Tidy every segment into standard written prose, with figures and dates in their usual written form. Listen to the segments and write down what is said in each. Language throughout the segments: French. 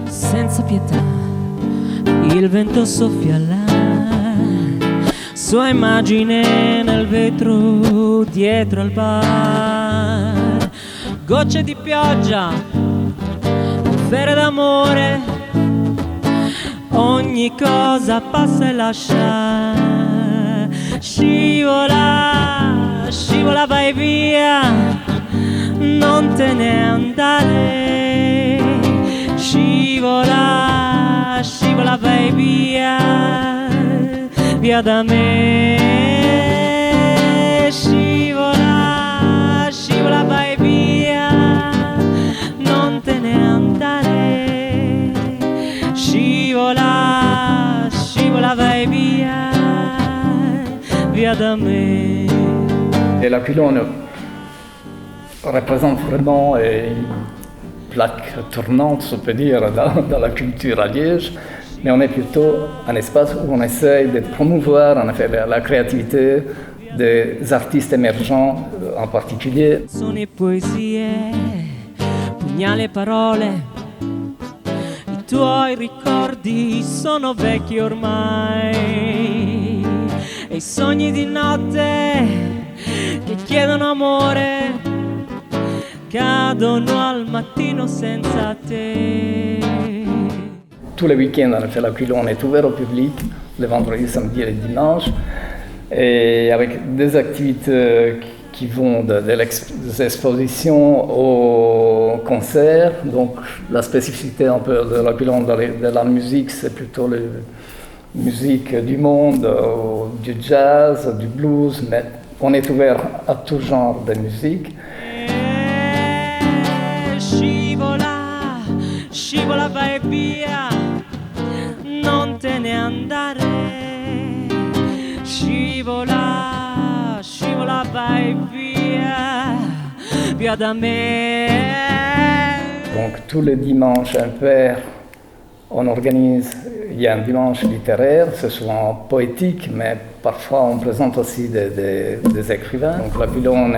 senza pietà, il vento soffia là, sua immagine nel vetro dietro al bar, gocce di pioggia, fere d'amore, ogni cosa passa e lascia, scivola, scivola vai via, non te ne andare, scivola, scivola vai via, via da me, scivola, scivola vai via, non te ne andare, scivola, scivola vai via, via da me. Et l'Aquilon représente vraiment une plaque tournante, on peut dire, dans la culture à Liège, mais on est plutôt un espace où on essaye de promouvoir en effet la créativité des artistes émergents en particulier. Sono e poesie, pugnali e parole, i tuoi ricordi sono vecchi ormai, e i sogni di notte che chiedono amore cadono al mattino senza te. Tous les week-ends, en effet, l'Aquilon est ouvert au public, les vendredis, samedis et les dimanches, et avec des activités qui vont des expositions aux concerts. Donc la spécificité un peu de l'Aquilon de la musique, c'est plutôt la musique du monde, du jazz, du blues, mais on est ouvert à tout genre de musique. Scivola, scivola vai via, non te ne andare, scivola, scivola vai via, via da me. Donc tous les dimanches impairs, on organise, il y a un dimanche littéraire, c'est souvent poétique, mais parfois on présente aussi des écrivains. Donc l'Aquilon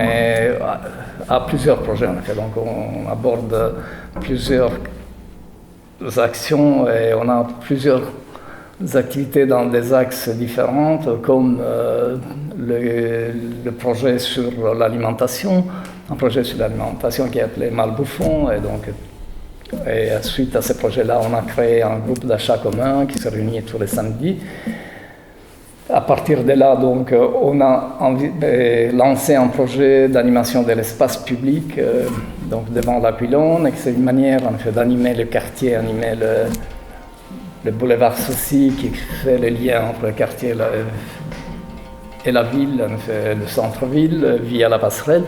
a plusieurs projets en effet, donc on aborde plusieurs actions et on a plusieurs activités dans des axes différents, comme le projet sur l'alimentation, un projet sur l'alimentation qui est appelé Malbouffon, et suite à ce projet-là, on a créé un groupe d'achat commun qui se réunit tous les samedis. À partir de là, donc, on a lancé un projet d'animation de l'espace public donc devant l'Aquilon, et c'est une manière en fait, d'animer le quartier, animer le boulevard Saucy qui fait le lien entre le quartier et la ville, en fait, le centre-ville, via la passerelle.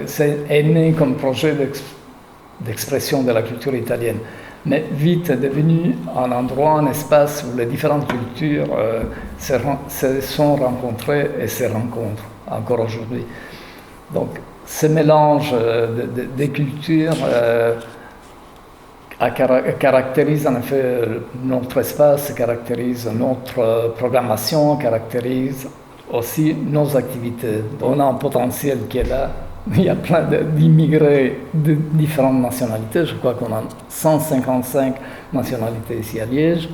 C'est né comme projet d'expression de la culture italienne, mais vite est devenu un endroit, un espace où les différentes cultures se sont rencontrées et se rencontrent encore aujourd'hui. Donc ce mélange des cultures caractérise en effet notre espace, caractérise notre programmation, caractérise aussi nos activités. On a un potentiel qui est là il y a plein d'immigrés de différentes nationalités. Je crois qu'on a 155 nationalités ici à Liège,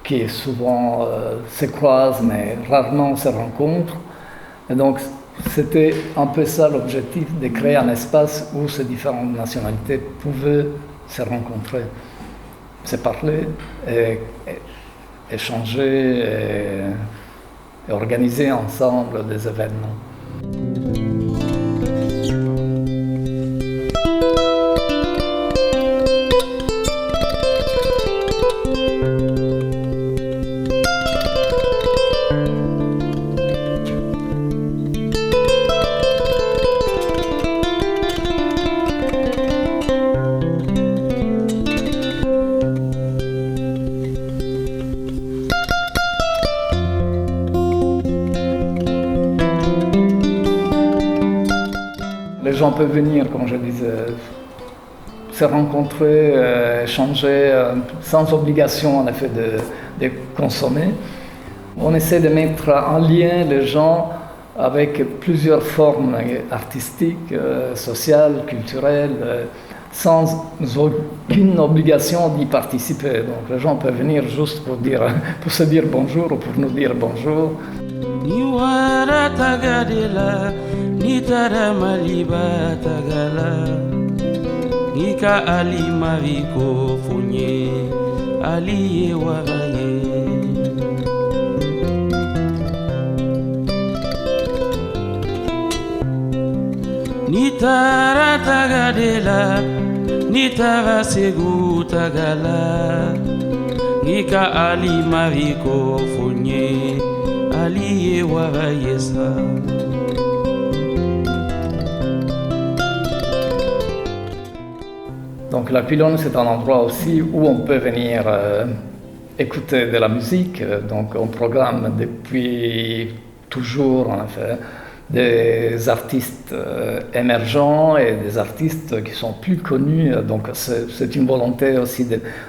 qui souvent se croisent, mais rarement se rencontrent. Et donc, c'était un peu ça l'objectif, de créer un espace où ces différentes nationalités pouvaient se rencontrer, se parler, et échanger et organiser ensemble des événements. Les gens peuvent venir, comme je disais, se rencontrer, échanger, sans obligation en effet de consommer. On essaie de mettre en lien les gens avec plusieurs formes artistiques, sociales, culturelles, sans aucune obligation d'y participer. Donc les gens peuvent venir juste pour se dire bonjour ou pour nous dire bonjour. Niwara tagadela, nitara maliba tagala, nika ali mariko funye, ali waraye. Nitara tagadela, nitara segu tagala, nika ali mariko funye. Donc l'Aquilone, c'est un endroit aussi où on peut venir écouter de la musique. Donc on programme depuis toujours en fait des artistes émergents et des artistes qui sont plus connus. Donc c'est une volonté aussi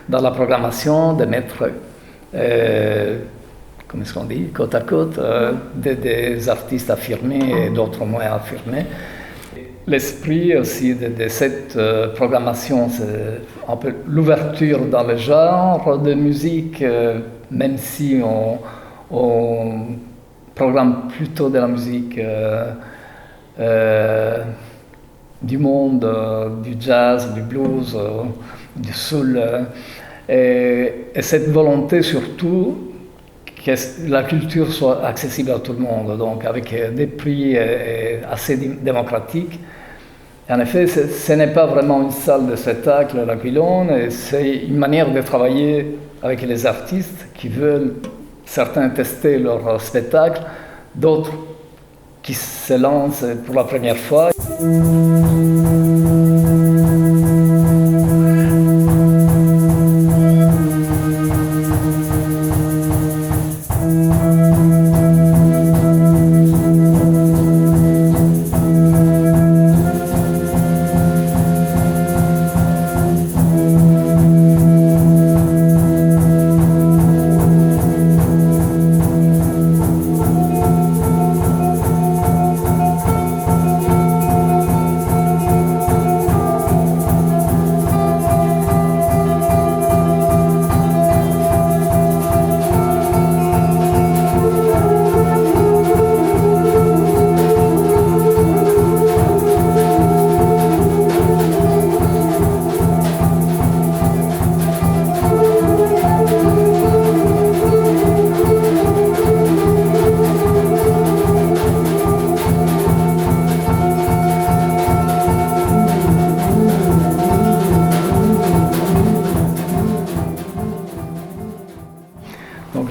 dans la programmation de mettre comme est-ce qu'on dit, côte à côte, des artistes affirmés et d'autres moins affirmés. L'esprit aussi de cette programmation, c'est un peu l'ouverture dans le genre de musique, même si on programme plutôt de la musique du monde, du jazz, du blues, du soul. Et cette volonté surtout que la culture soit accessible à tout le monde, donc avec des prix assez démocratiques. Et en effet, ce n'est pas vraiment une salle de spectacle, l'Aquilone, c'est une manière de travailler avec les artistes qui veulent, certains tester leur spectacle, d'autres qui se lancent pour la première fois.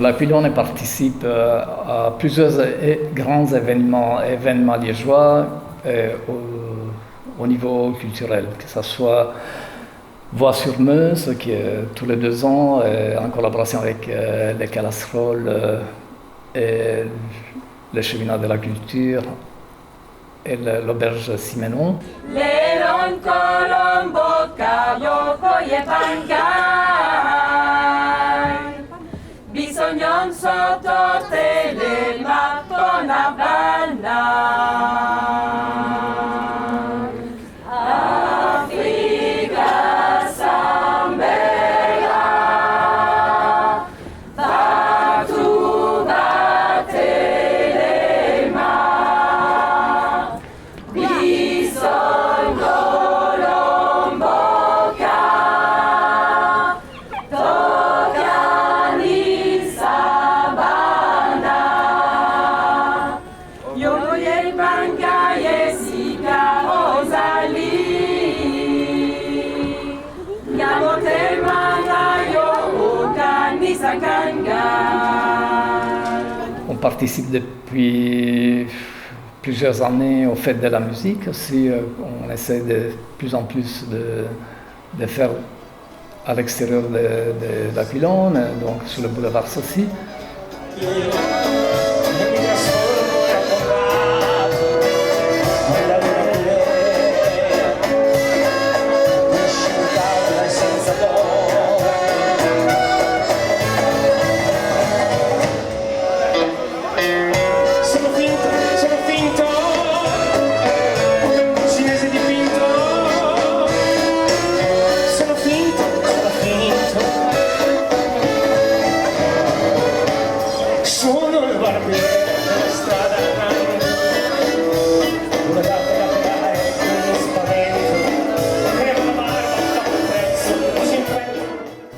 L'Aquilone participe à plusieurs grands événements liégeois au niveau culturel, que ce soit Voix sur Meuse, qui est tous les 2 ans, en collaboration avec les Calasseroles et les Cheminats de la Culture et l'Auberge Simenon. Bisognon sotto telematto na banda. On participe depuis plusieurs années au Fête de la musique aussi. On essaie de plus en plus de faire à l'extérieur de l'Aquilone, donc sur le boulevard Saucy.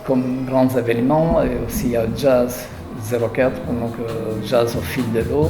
Comme grands événements, et aussi il y a Jazz 04, donc jazz au fil de l'eau.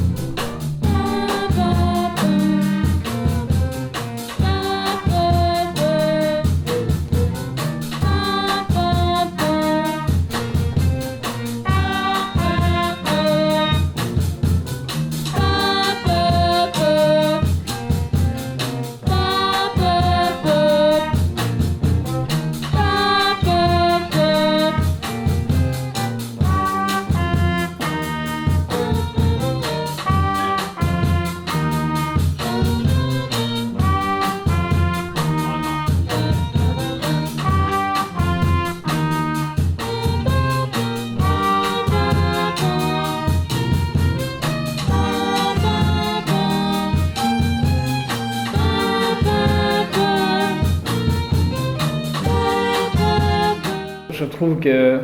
Je trouve que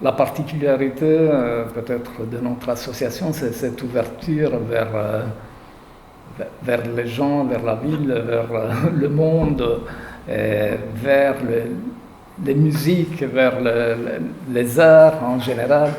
la particularité peut-être de notre association, c'est cette ouverture vers les gens, vers la ville, vers le monde, vers les musiques, vers les arts en général.